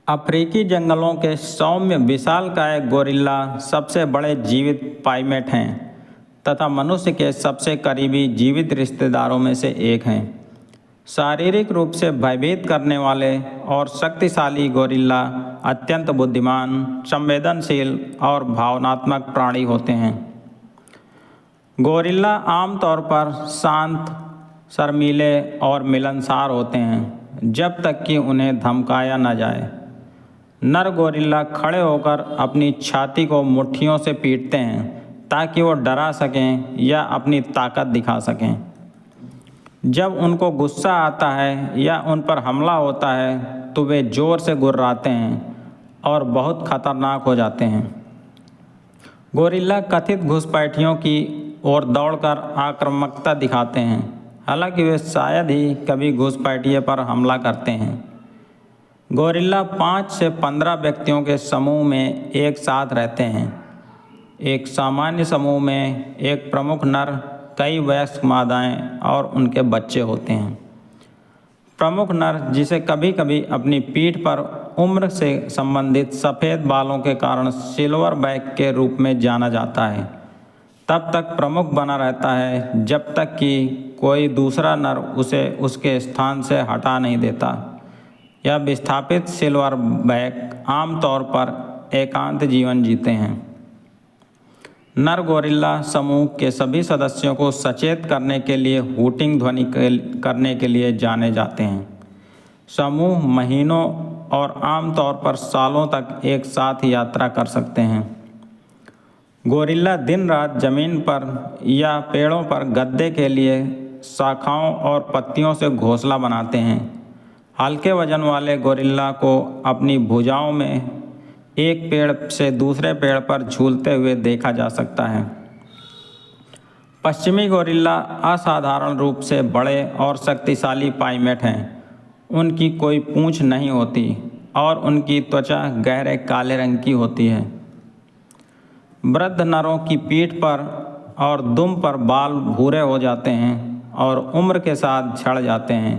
अफ्रीकी जंगलों के सौम्य विशालकाय गोरिल्ला सबसे बड़े जीवित प्राइमेट हैं तथा मनुष्य के सबसे करीबी जीवित रिश्तेदारों में से एक हैं। शारीरिक रूप से भयभीत करने वाले और शक्तिशाली गोरिल्ला अत्यंत बुद्धिमान, संवेदनशील और भावनात्मक प्राणी होते हैं। गोरिल्ला आमतौर पर शांत, शर्मीले और मिलनसार होते हैं जब तक कि उन्हें धमकाया न जाए। नर गोरिल्ला खड़े होकर अपनी छाती को मुट्ठियों से पीटते हैं ताकि वो डरा सकें या अपनी ताकत दिखा सकें। जब उनको गुस्सा आता है या उन पर हमला होता है तो वे ज़ोर से गुर्राते हैं और बहुत खतरनाक हो जाते हैं। गोरिल्ला कथित घुसपैठियों की ओर दौड़कर आक्रामकता दिखाते हैं, हालांकि वे शायद ही कभी घुसपैठिए पर हमला करते हैं। गोरिल्ला 5 से 15 व्यक्तियों के समूह में एक साथ रहते हैं। एक सामान्य समूह में एक प्रमुख नर, कई वयस्क मादाएं और उनके बच्चे होते हैं। प्रमुख नर, जिसे कभी कभी अपनी पीठ पर उम्र से संबंधित सफ़ेद बालों के कारण सिल्वरबैक के रूप में जाना जाता है, तब तक प्रमुख बना रहता है जब तक कि कोई दूसरा नर उसे उसके स्थान से हटा नहीं देता। यह विस्थापित सिल्वरबैक आमतौर पर एकांत जीवन जीते हैं। नर गोरिल्ला समूह के सभी सदस्यों को सचेत करने के लिए हूटिंग ध्वनि करने के लिए जाने जाते हैं। समूह महीनों और आमतौर पर सालों तक एक साथ यात्रा कर सकते हैं। गोरिल्ला दिन रात जमीन पर या पेड़ों पर गद्दे के लिए शाखाओं और पत्तियों से घोंसला बनाते हैं। हल्के वजन वाले गोरिल्ला को अपनी भुजाओं में एक पेड़ से दूसरे पेड़ पर झूलते हुए देखा जा सकता है। पश्चिमी गोरिल्ला असाधारण रूप से बड़े और शक्तिशाली प्राइमेट हैं। उनकी कोई पूंछ नहीं होती और उनकी त्वचा गहरे काले रंग की होती है। वृद्ध नरों की पीठ पर और दुम पर बाल भूरे हो जाते हैं और उम्र के साथ झड़ जाते हैं।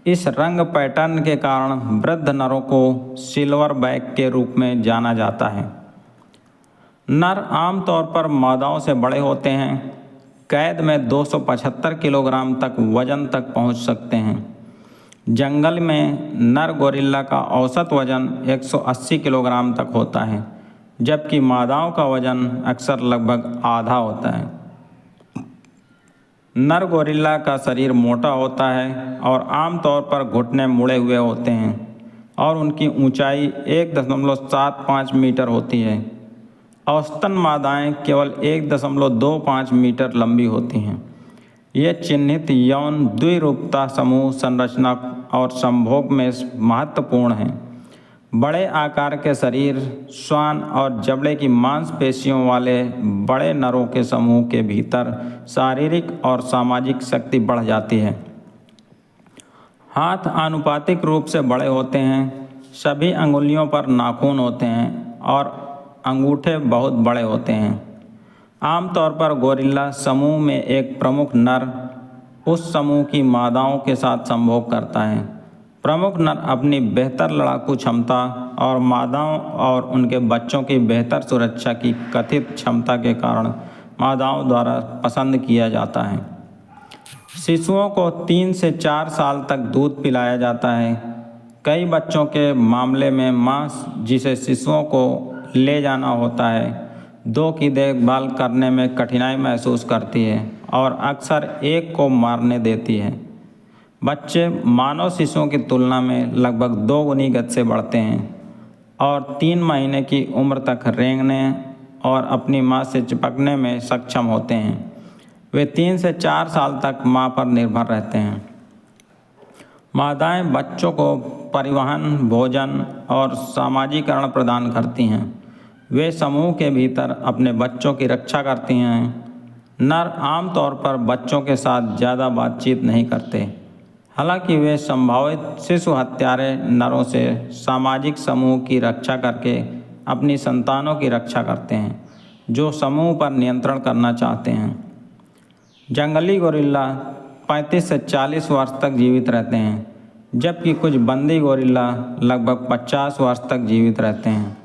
इस रंग पैटर्न के कारण वृद्ध नरों को सिल्वरबैक के रूप में जाना जाता है। नर आमतौर पर मादाओं से बड़े होते हैं। कैद में 275 किलोग्राम तक वजन तक पहुंच सकते हैं। जंगल में नर गोरिल्ला का औसत वजन 180 किलोग्राम तक होता है, जबकि मादाओं का वजन अक्सर लगभग आधा होता है। नर गोरिल्ला का शरीर मोटा होता है और आमतौर पर घुटने मुड़े हुए होते हैं और उनकी ऊंचाई 1.75 मीटर होती है। औसतन मादाएं केवल 1.25 मीटर लंबी होती हैं। ये चिन्हित यौन द्विरूपता समूह संरचना और संभोग में महत्वपूर्ण हैं। बड़े आकार के शरीर, श्वान और जबड़े की मांसपेशियों वाले बड़े नरों के समूह के भीतर शारीरिक और सामाजिक शक्ति बढ़ जाती है। हाथ आनुपातिक रूप से बड़े होते हैं। सभी अंगुलियों पर नाखून होते हैं और अंगूठे बहुत बड़े होते हैं। आमतौर पर गोरिल्ला समूह में एक प्रमुख नर उस समूह की मादाओं के साथ संभोग करता है। प्रमुख नर अपनी बेहतर लड़ाकू क्षमता और मादाओं और उनके बच्चों की बेहतर सुरक्षा की कथित क्षमता के कारण मादाओं द्वारा पसंद किया जाता है। शिशुओं को 3 से 4 साल तक दूध पिलाया जाता है। कई बच्चों के मामले में मां, जिसे शिशुओं को ले जाना होता है, 2 की देखभाल करने में कठिनाई महसूस करती है और अक्सर एक को मारने देती है। बच्चे मानव शिशुओं की तुलना में लगभग 2 गुनी गति से बढ़ते हैं और 3 महीने की उम्र तक रेंगने और अपनी मां से चिपकने में सक्षम होते हैं। वे 3 से 4 साल तक मां पर निर्भर रहते हैं। मादाएं बच्चों को परिवहन, भोजन और सामाजिकरण प्रदान करती हैं। वे समूह के भीतर अपने बच्चों की रक्षा करती हैं। नर आमतौर पर बच्चों के साथ ज़्यादा बातचीत नहीं करते, हालांकि वे संभावित शिशु हत्यारे नरों से सामाजिक समूह की रक्षा करके अपनी संतानों की रक्षा करते हैं, जो समूह पर नियंत्रण करना चाहते हैं। जंगली गोरिल्ला 35 से 40 वर्ष तक जीवित रहते हैं, जबकि कुछ बंदी गोरिल्ला लगभग 50 वर्ष तक जीवित रहते हैं।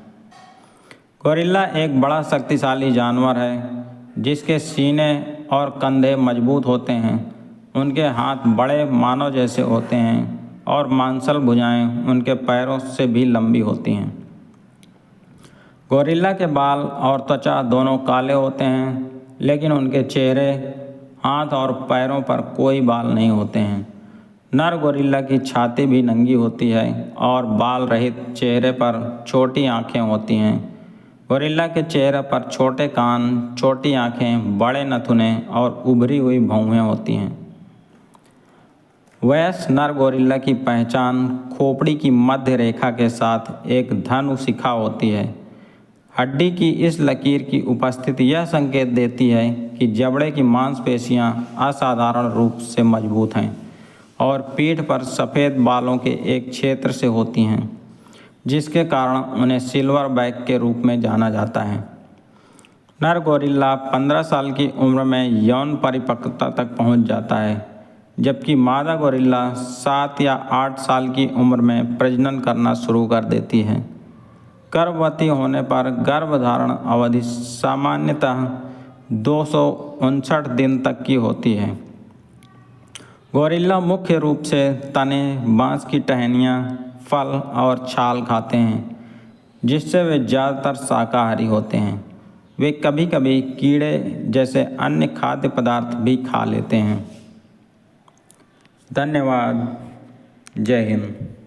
गोरिल्ला एक बड़ा शक्तिशाली जानवर है जिसके सीने और कंधे मजबूत होते हैं। उनके हाथ बड़े मानव जैसे होते हैं और मांसल भुजाएं उनके पैरों से भी लंबी होती हैं। गोरिल्ला के बाल और त्वचा दोनों काले होते हैं, लेकिन उनके चेहरे, हाथ और पैरों पर कोई बाल नहीं होते हैं। नर गोरिल्ला की छाती भी नंगी होती है और बाल रहित चेहरे पर छोटी आँखें होती हैं। गोरिल्ला के चेहरे पर छोटे कान, छोटी आँखें, बड़े नथुने और उभरी हुई भौहें होती हैं। वयस्क नर गोरिल्ला की पहचान खोपड़ी की मध्य रेखा के साथ एक धनु शिखा होती है। हड्डी की इस लकीर की उपस्थिति यह संकेत देती है कि जबड़े की मांसपेशियां असाधारण रूप से मजबूत हैं और पीठ पर सफ़ेद बालों के एक क्षेत्र से होती हैं, जिसके कारण उन्हें सिल्वर बैक के रूप में जाना जाता है। नर गोरिल्ला 15 साल की उम्र में यौन परिपक्वता तक पहुंच जाता है, जबकि मादा गोरिल्ला 7 या 8 साल की उम्र में प्रजनन करना शुरू कर देती है। गर्भवती होने पर गर्भधारण अवधि सामान्यतः 259 दिन तक की होती है। गोरिल्ला मुख्य रूप से तने, बांस की टहनियाँ, फल और छाल खाते हैं, जिससे वे ज़्यादातर शाकाहारी होते हैं। वे कभी कभी कीड़े जैसे अन्य खाद्य पदार्थ भी खा लेते हैं। धन्यवाद। जय हिंद।